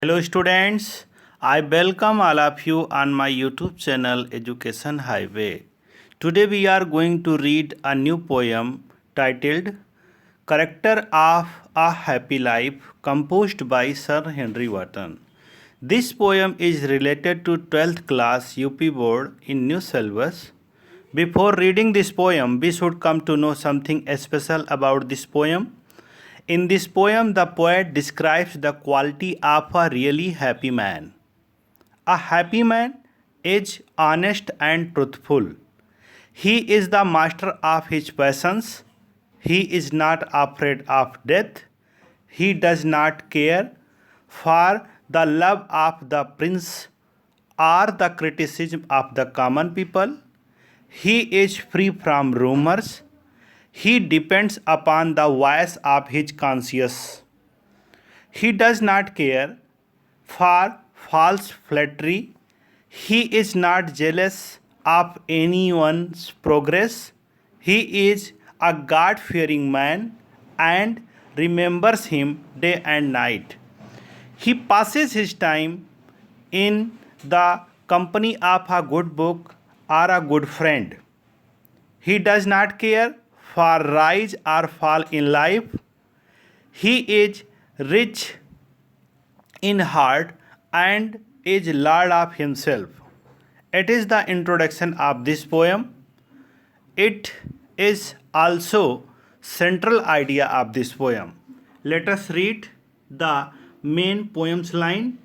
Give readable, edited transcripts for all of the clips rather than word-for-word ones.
Hello students, I welcome all of you on my YouTube channel Education Highway. Today we are going to read a new poem titled Character of a Happy Life composed by Sir Henry Wotton. This poem is related to 12th class UP board in new syllabus. Before reading this poem, we should come to know something special about this poem. In this poem, the poet describes the quality of a really happy man. A happy man is honest and truthful. He is the master of his passions. He is not afraid of death. He does not care for the love of the prince or the criticism of the common people. He is free from rumors. He depends upon the voice of his conscience. He does not care for false flattery. He is not jealous of anyone's progress. He is a God fearing man and remembers him day and night. He passes his time in the company of a good book or a good friend. He does not care for rise or fall in life. He is rich in heart and is lord of himself. It is the introduction of this poem. It is also central idea of this poem. Let us read the main poem's line.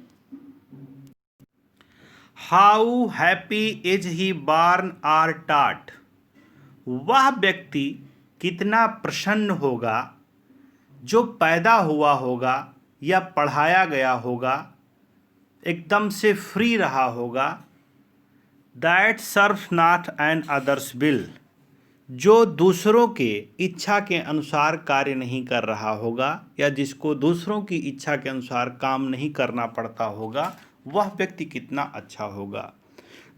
How happy is he born or taught? वह व्यक्ति कितना प्रसन्न होगा जो पैदा हुआ होगा या पढ़ाया गया होगा, एकदम से फ्री रहा होगा. That serves not an others will, जो दूसरों के इच्छा के अनुसार कार्य नहीं कर रहा होगा या जिसको दूसरों की इच्छा के अनुसार काम नहीं करना पड़ता होगा, वह व्यक्ति कितना अच्छा होगा.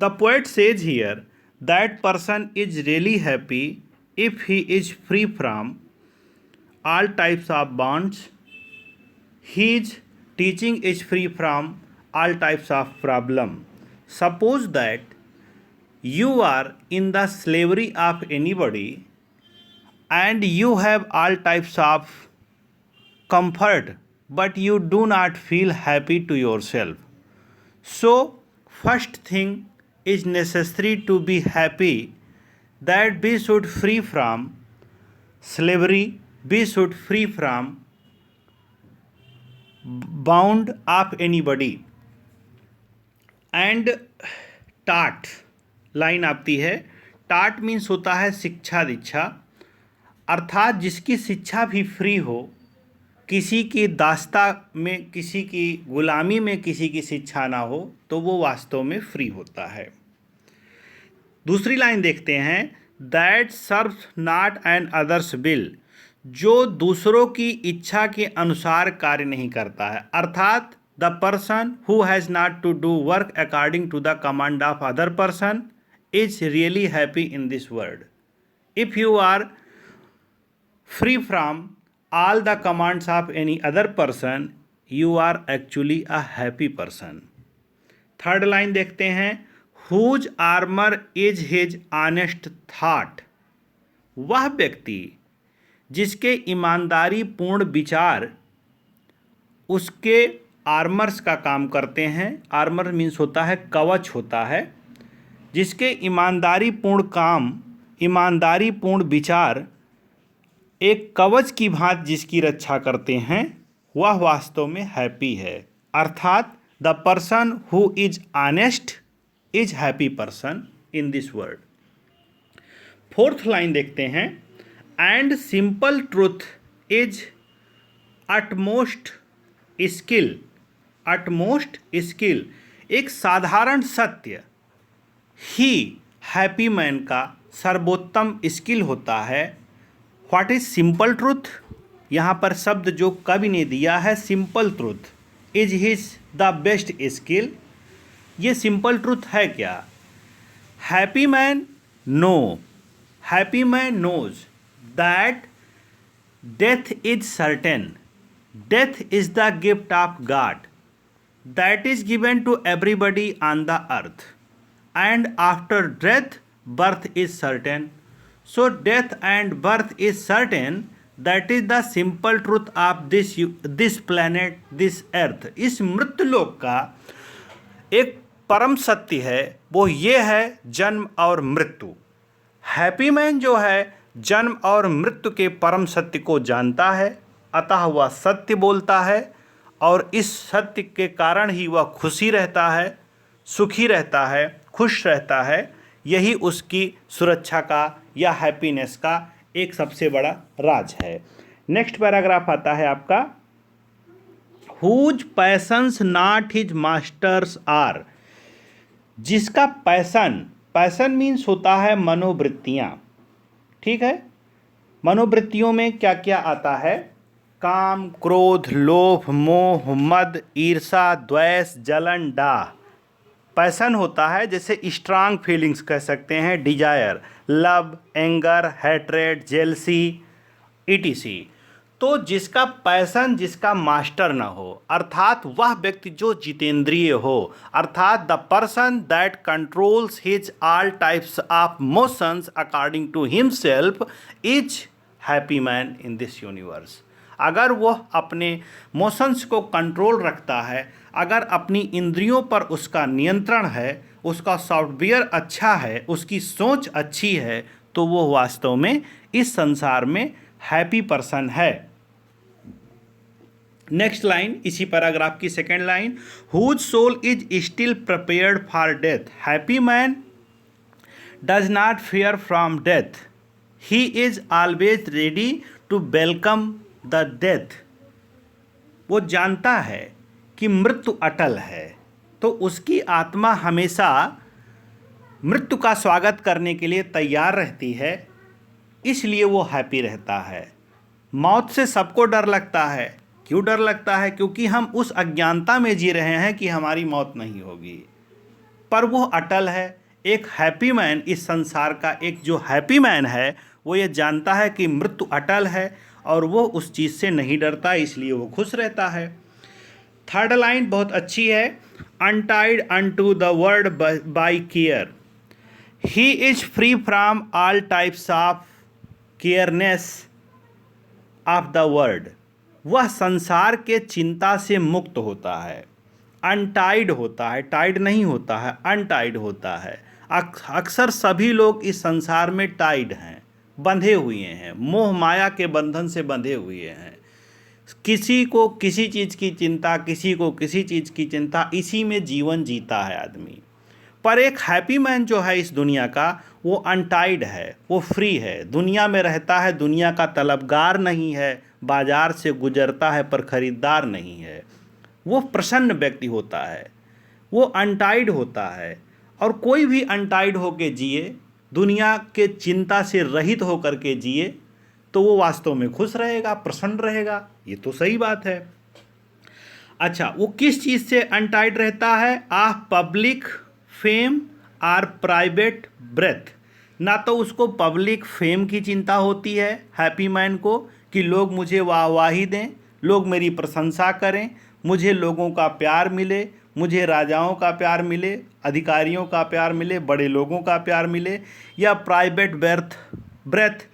The poet says here that person is really happy if he is free from all types of bonds. His teaching is free from all types of problem. Suppose that you are in the slavery of anybody and you have all types of comfort, but you do not feel happy to yourself. So first thing is necessary to be happy, that we should free from slavery, we should free from bound of anybody. And taught line आती है. टाट means होता है शिक्षा दीक्षा, अर्थात जिसकी शिक्षा भी फ्री हो, किसी की दास्ता में, किसी की गुलामी में किसी की शिक्षा ना हो, तो वो वास्तव में फ्री होता है. दूसरी लाइन देखते हैं. That serves not an others will, जो दूसरों की इच्छा के अनुसार कार्य नहीं करता है, अर्थात the person who has not to do work according to the command of other person is really happy in this world. If you are free from all the commands of any other person, you are actually a happy person. Third line देखते हैं. whose armor is his honest thought, वह व्यक्ति जिसके ईमानदारी पूर्ण विचार उसके armours का काम करते हैं. आर्मर मीन्स होता है कवच होता है. जिसके ईमानदारी पूर्ण काम, ईमानदारी पूर्ण विचार एक कवच की भांति जिसकी रक्षा करते हैं, वह वास्तव में हैप्पी है. अर्थात the person who is honest is happy person in this world. Fourth line देखते हैं. And simple truth is utmost skill. Utmost skill, एक साधारण सत्य ही हैप्पी मैन का सर्वोत्तम स्किल होता है. What is simple truth? यहाँ पर शब्द जो कवि ने दिया है simple truth, is his the best skill. ये सिंपल ट्रूथ है क्या? Happy man know, happy man knows that death is certain. Death is the gift of God. that is given to everybody on the earth, and after death birth is certain. So death and birth is certain, that is the simple truth of this planet, this earth. इस मृत्युलोक का एक परम सत्य है, वो ये है जन्म और मृत्यु। हैप्पी मैन जो है जन्म और मृत्यु के परम सत्य को जानता है, अतः वह सत्य बोलता है, और इस सत्य के कारण ही वह खुशी रहता है, सुखी रहता है, खुश रहता है। यही उसकी सुरक्षा का या हैप्पीनेस का एक सबसे बड़ा राज है। नेक्स्ट पैराग्राफ आता है आपका, whose passions not his masters are. जिसका पैशन मीन्स होता है मनोवृत्तियाँ, ठीक है। मनोवृत्तियों में क्या क्या आता है, काम, क्रोध, लोभ, मोह, मद, ईर्षा, द्वेष, जलन, डाह। पैशन होता है जैसे स्ट्रांग फीलिंग्स कह सकते हैं, desire, love, anger, hatred, jealousy, ETC. तो जिसका पैशन, जिसका मास्टर ना हो, अर्थात वह व्यक्ति जो जितेंद्रिय हो, अर्थात the person that controls his all types of motions according to himself is happy man in this universe. अगर वह अपने मोशंस को कंट्रोल रखता है, अगर अपनी इंद्रियों पर उसका नियंत्रण है, उसका सॉफ्टवेयर अच्छा है, उसकी सोच अच्छी है, तो वो वास्तव में इस संसार में हैप्पी पर्सन है। नेक्स्ट लाइन, इसी पैराग्राफ की second line, whose soul is still prepared for death, happy man does not fear from death, he is always ready to welcome the death. वो जानता है कि मृत्यु अटल है, तो उसकी आत्मा हमेशा मृत्यु का स्वागत करने के लिए तैयार रहती है, इसलिए वो हैप्पी रहता है। मौत से सबको डर लगता है, क्यों डर लगता है? क्योंकि हम उस अज्ञानता में जी रहे हैं कि हमारी मौत नहीं होगी, पर वो अटल है। एक हैप्पी मैन, इस संसार का एक जो हैप्पी मैन है, वो ये जानता है कि मृत्यु अटल है और वो उस चीज़ से नहीं डरता, इसलिए वो खुश रहता है। थर्ड लाइन बहुत अच्छी है, untied unto the word by care, he is free from all types of careness of the world. वह संसार के चिंता से मुक्त होता है, अनटाइड होता है, टाइड नहीं होता है, अनटाइड होता है। अक्सर सभी लोग इस संसार में टाइड हैं, बंधे हुए हैं, मोह माया के बंधन से बंधे हुए हैं। किसी को किसी चीज़ की चिंता, किसी को किसी चीज़ की चिंता, इसी में जीवन जीता है आदमी। पर एक हैप्पी मैन जो है इस दुनिया का, वो अनटाइड है, वो फ्री है, दुनिया में रहता है, दुनिया का तलबगार नहीं है, बाजार से गुजरता है पर खरीदार नहीं है। वो प्रसन्न व्यक्ति होता है, वो अनटाइड होता है। और कोई भी अनटाइड होकर जिए, दुनिया के चिंता से रहित होकर के जिए, तो वो वास्तव में खुश रहेगा, प्रसन्न रहेगा। ये तो सही बात है। अच्छा, वो किस चीज़ से अनटाइड रहता है? आह पब्लिक फेम और प्राइवेट ब्रेथ। ना तो उसको पब्लिक फेम की चिंता होती है हैप्पी मैन को, कि लोग मुझे वाहवाही दें, लोग मेरी प्रशंसा करें, मुझे लोगों का प्यार मिले, मुझे राजाओं का प्यार मिले, अधिकारियों का प्यार मिले, बड़े लोगों का प्यार मिले, या प्राइवेट ब्रेथ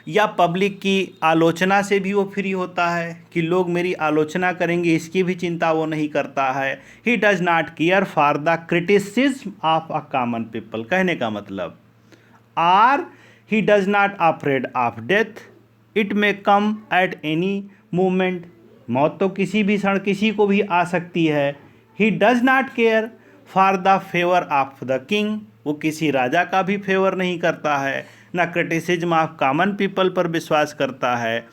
या पब्लिक की आलोचना से भी वो फ्री होता है, कि लोग मेरी आलोचना करेंगे, इसकी भी चिंता वो नहीं करता है। He does not care for the criticism of a common people. कहने का मतलब, or he does not afraid of death, it may come at any moment. मौत तो किसी भी क्षण किसी को भी आ सकती है। He does not care for the favour of the king, वो किसी राजा का भी फेवर नहीं करता है, ना क्रिटिसिज्म ऑफ कॉमन पीपल पर विश्वास करता है।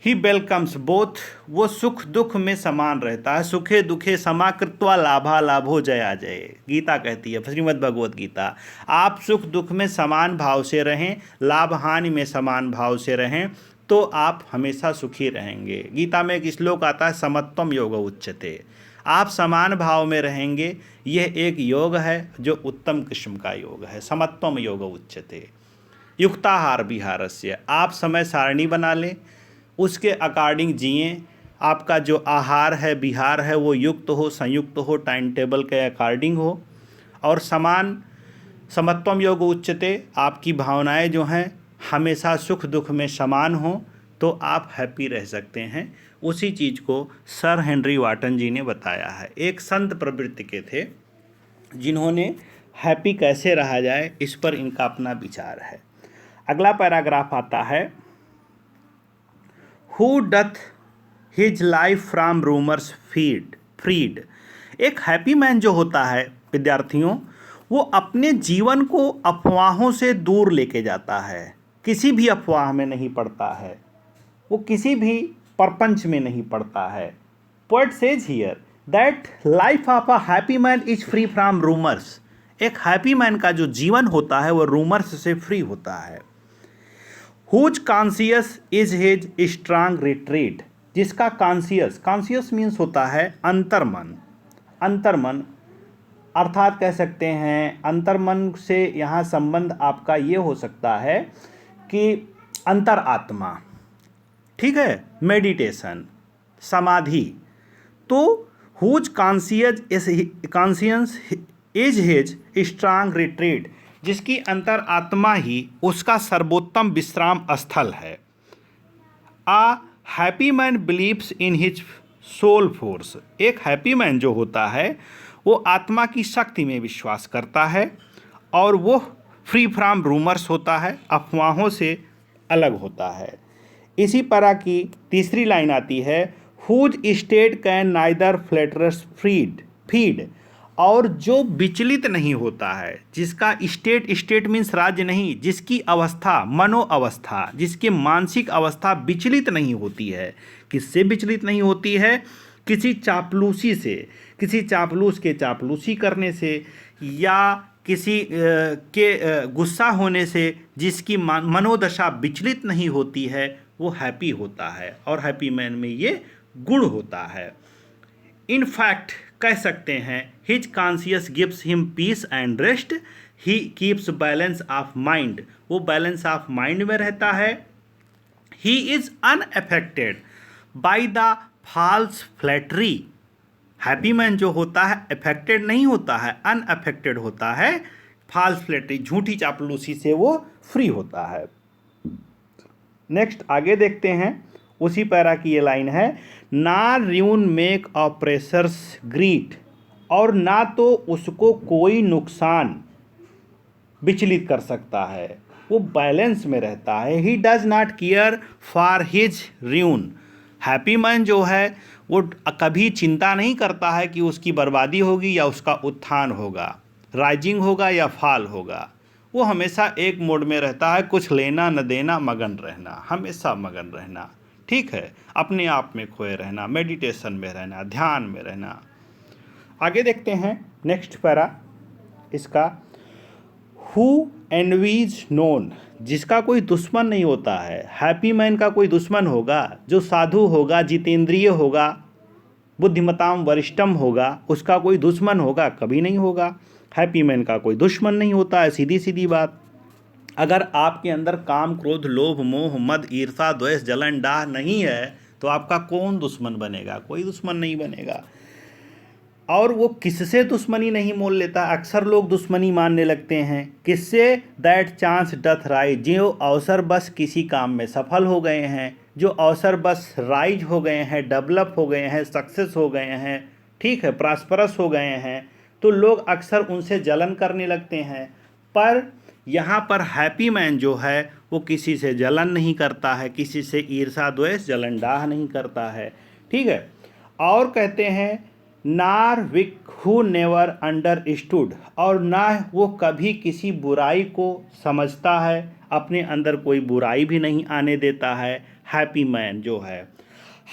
ही वेलकम्स बोथ, वो सुख दुख में समान रहता है, सुखे दुखे समा कृत्वा लाभा लाभो जया जय, गीता कहती है, श्रीमद् भगवत गीता। आप सुख दुख में समान भाव से रहें, लाभ हानि में समान भाव से रहें, तो आप हमेशा सुखी रहेंगे। गीता में एक श्लोक आता है, समत्वम योग उच्यते। आप समान भाव में रहेंगे, यह एक योग है जो उत्तम किस्म का योग है। समत्वम योग उच्यते। युक्ताहार विहारस्य, आप समय सारणी बना लें, उसके अकॉर्डिंग जिएं, आपका जो आहार है विहार है वो युक्त हो, संयुक्त हो, टाइम टेबल के अकॉर्डिंग हो, और समान समत्वम योग उच्यते, आपकी भावनाएं जो हैं हमेशा सुख दुख में समान हो, तो आप हैप्पी रह सकते हैं। उसी चीज़ को सर हेनरी वाटन जी ने बताया है। एक संत प्रवृत्ति के थे जिन्होंने हैप्पी कैसे रहा जाए इस पर इनका अपना विचार है। अगला पैराग्राफ आता है, who doth his life from rumours freed. एक हैप्पी मैन जो होता है विद्यार्थियों, वो अपने जीवन को अफवाहों से दूर लेके जाता है, किसी भी अफवाह में नहीं पड़ता है, वो किसी भी परपंच में नहीं पड़ता है। Poet says here that life of a happy man is free from rumours. एक हैप्पी मैन का जो जीवन होता है वो रूमर्स से फ्री होता है। Whose conscious is his strong retreat. जिसका कॉन्शियस मीन्स होता है अंतर्मन। अंतर्मन अर्थात कह सकते हैं अंतर्मन से यहाँ संबंध आपका ये हो सकता है कि अंतरात्मा, ठीक है, मेडिटेशन, समाधि। तो whose conscious is his strong retreat, जिसकी अंतरात्मा ही उसका सर्वोत्तम विश्राम स्थल है। A happy man believes in his soul force. एक हैप्पी मैन जो होता है वो आत्मा की शक्ति में विश्वास करता है, और वो फ्री फ्रॉम रूमर्स होता है, अफवाहों से अलग होता है। इसी तरह की तीसरी लाइन आती है, whose state can neither flatterers feed. और जो विचलित नहीं होता है, जिसका स्टेट मीन्स राज्य नहीं, जिसकी अवस्था मनो अवस्था, जिसकी मानसिक अवस्था विचलित नहीं होती है। किससे विचलित नहीं होती है? किसी चापलूसी से, किसी चापलूस के चापलूसी करने से, या किसी के गुस्सा होने से जिसकी मनोदशा विचलित नहीं होती है, वो हैप्पी होता है। और हैप्पी मैन में ये गुण होता है। इन फैक्ट कह सकते हैं, his conscious gives him peace and rest, he keeps balance of mind. वो बैलेंस ऑफ माइंड में रहता है। He is unaffected by the false flattery. Happy man जो होता है अफेक्टेड नहीं होता है, अनअफेक्टेड होता है। फॉल्स फ्लैटरी, झूठी चापलूसी से वो फ्री होता है। नेक्स्ट आगे देखते हैं, उसी पैरा की ये लाइन है, ना र्यून मेक ऑपरेसर्स ग्रीट। और ना तो उसको कोई नुकसान विचलित कर सकता है, वो बैलेंस में रहता है। He does not care for his ruin. Happy man जो है वो कभी चिंता नहीं करता है कि उसकी बर्बादी होगी या उसका उत्थान होगा, राइजिंग होगा या फॉल होगा। वो हमेशा एक मोड में रहता है, कुछ लेना न देना, मगन रहना, हमेशा मगन रहना, ठीक है, अपने आप में खोए रहना, मेडिटेशन में रहना, ध्यान में रहना। आगे देखते हैं नेक्स्ट पैरा इसका, हु एनवीज नोन। जिसका कोई दुश्मन नहीं होता है। हैप्पी मैन का कोई दुश्मन होगा? जो साधु होगा, जितेंद्रिय होगा, बुद्धिमताम वरिष्ठम होगा, उसका कोई दुश्मन होगा? कभी नहीं होगा। हैप्पी मैन का कोई दुश्मन नहीं होता है, सीधी सीधी बात। अगर आपके अंदर काम, क्रोध, लोभ, मोह, मद, ईर्षा, द्वेष, जलन, डाह नहीं है तो आपका कौन दुश्मन बनेगा? कोई दुश्मन नहीं बनेगा। और वो किससे दुश्मनी नहीं मोल लेता? अक्सर लोग दुश्मनी मानने लगते हैं। किससे? That chance doth rise. जो अवसर बस किसी काम में सफल हो गए हैं, जो अवसर बस राइज हो गए हैं, डेवलप हो गए हैं, सक्सेस हो गए हैं, ठीक है, प्रॉस्परस हो गए हैं, तो लोग अक्सर उनसे जलन करने लगते हैं। पर यहाँ पर हैप्पी मैन जो है वो किसी से जलन नहीं करता है, किसी से ईर्षा, द्वेष, जलन, डाह नहीं करता है, ठीक है। और कहते हैं, नार विक हु नेवर अंडरस्टूड। और ना वो कभी किसी बुराई को समझता है, अपने अंदर कोई बुराई भी नहीं आने देता है हैप्पी मैन जो है।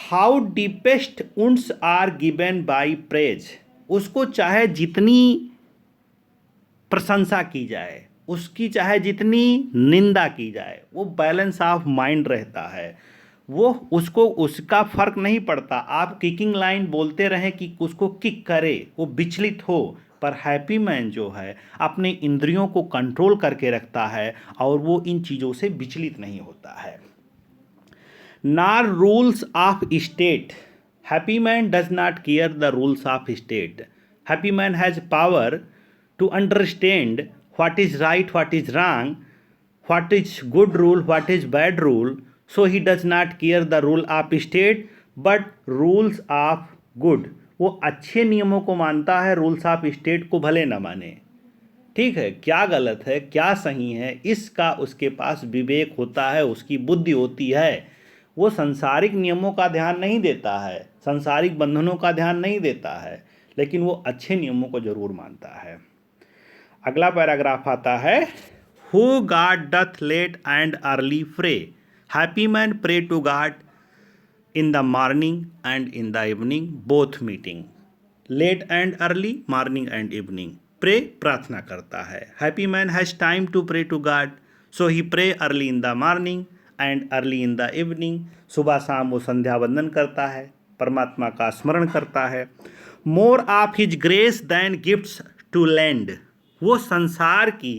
How deepest wounds are given by praise. उसको चाहे जितनी प्रशंसा की जाए, उसकी चाहे जितनी निंदा की जाए, वो बैलेंस ऑफ माइंड रहता है। वो उसको उसका फ़र्क नहीं पड़ता। आप किकिंग लाइन बोलते रहें कि उसको किक करे, वो विचलित हो, पर हैप्पी मैन जो है अपने इंद्रियों को कंट्रोल करके रखता है और वो इन चीज़ों से विचलित नहीं होता है। नार rules of state. Happy man does not care the rules of state. Happy man has power to understand what is right, what is wrong, what is good rule, what is bad rule. So he does not care the rule of state, but rules of good. वो अच्छे नियमों को मानता है, rules of state को भले न माने। ठीक है, क्या गलत है क्या सही है इसका उसके पास विवेक होता है, उसकी बुद्धि होती है। वो सांसारिक नियमों का ध्यान नहीं देता है, सांसारिक बंधनों का ध्यान नहीं देता है, लेकिन वो अच्छे नियमों को जरूर मानता है। अगला पैराग्राफ आता है, who God doth late and early pray. Happy man pray to God in the morning and in the evening, both meeting. Late and early, morning and evening. Pray, प्रार्थना करता है। Happy man has time to pray to God, so he pray early in the morning and early in the evening. सुबह शाम वो संध्या वंदन करता है, परमात्मा का स्मरण करता है। More of his grace than gifts to lend. वो संसार की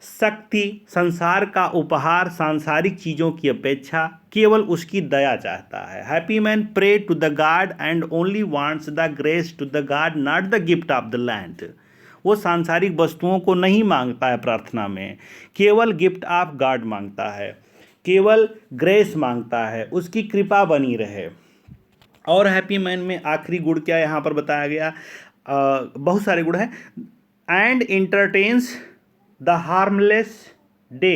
शक्ति, संसार का उपहार, सांसारिक चीज़ों की अपेक्षा केवल उसकी दया चाहता है। Happy man pray to the God and only wants the grace to the God, not the gift of the land. वो सांसारिक वस्तुओं को नहीं मांगता है प्रार्थना में, केवल गिफ्ट ऑफ गॉड मांगता है, केवल ग्रेस मांगता है, उसकी कृपा बनी रहे। और हैप्पी मैन में आखिरी गुण क्या यहाँ पर बताया गया, बहुत सारे गुण हैं। And entertains the harmless day.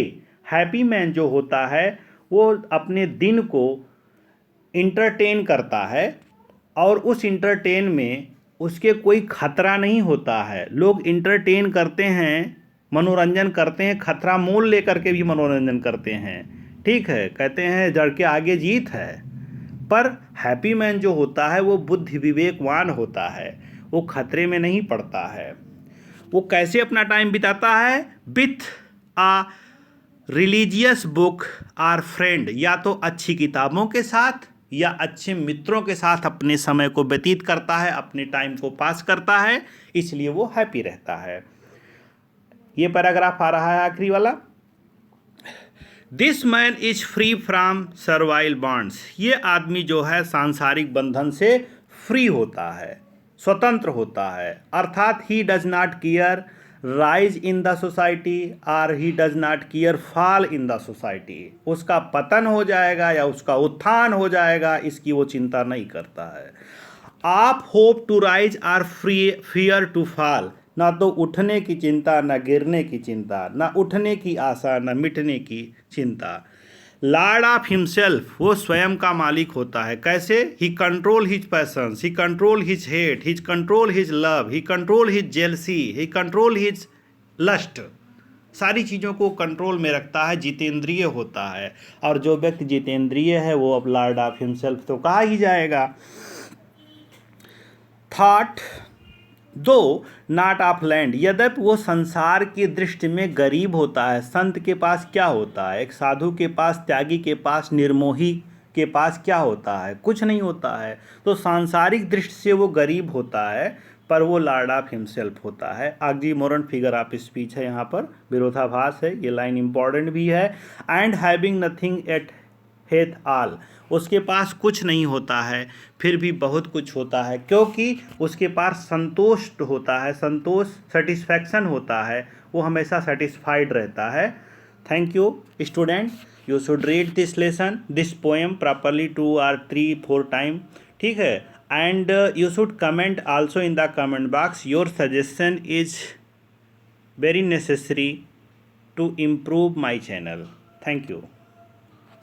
Happy man जो होता है वो अपने दिन को इंटरटेन करता है और उस इंटरटेन में उसके कोई खतरा नहीं होता है। लोग इंटरटेन करते हैं, मनोरंजन करते हैं, खतरा मोल लेकर के भी मनोरंजन करते हैं। ठीक है, कहते हैं जड़ के आगे जीत है, पर हैप्पी मैन जो होता है वो बुद्धि विवेकवान होता है, वो खतरे में नहीं पड़ता है। वो कैसे अपना टाइम बिताता है, with a religious book or friend, या तो अच्छी किताबों के साथ या अच्छे मित्रों के साथ अपने समय को व्यतीत करता है, अपने टाइम को पास करता है, इसलिए वो हैप्पी रहता है। ये पैराग्राफ आ रहा है आखिरी वाला, this man is free from servile bonds. ये आदमी जो है सांसारिक बंधन से फ्री होता है, स्वतंत्र होता है, अर्थात he does not care rise in the society और he does not care fall in the society. उसका पतन हो जाएगा या उसका उत्थान हो जाएगा, इसकी वो चिंता नहीं करता है। आप hope to rise or free fear to fall. ना तो उठने की चिंता, ना गिरने की चिंता, ना उठने की आशा, ना मिटने की चिंता। लॉर्ड ऑफ हिमसेल्फ, वो स्वयं का मालिक होता है। कैसे? ही कंट्रोल हिज पैशंस, ही कंट्रोल हिज हेट, ही कंट्रोल हिज लव, ही कंट्रोल हिज जेलसी, ही कंट्रोल हिज लस्ट। सारी चीज़ों को कंट्रोल में रखता है, जितेंद्रिय होता है। और जो व्यक्ति जितेंद्रिय है वो अब लॉर्ड ऑफ हिमसेल्फ तो कहा ही जाएगा। थॉट दो नॉट ऑफ लैंड, यद्यपि वो संसार की दृष्टि में गरीब होता है। संत के पास क्या होता है, एक साधु के पास, त्यागी के पास, निर्मोही के पास क्या होता है? कुछ नहीं होता है। तो सांसारिक दृष्टि से वो गरीब होता है, पर वो लॉर्ड ऑफ हिमसेल्फ होता है। ऑक्सीमोरन फिगर ऑफ स्पीच है, यहाँ पर विरोधाभास है, ये लाइन इंपॉर्टेंट भी है। And having nothing at Heath all, उसके पास कुछ नहीं होता है फिर भी बहुत कुछ होता है, क्योंकि उसके पास संतोष होता है, संतोष, सेटिस्फैक्शन होता है, वो हमेशा सेटिस्फाइड रहता है। Thank you student, you should read this lesson, this poem properly 2 or 3-4 time, ठीक है। And you should comment also in the comment box, your suggestion is very necessary to improve my channel. Thank you.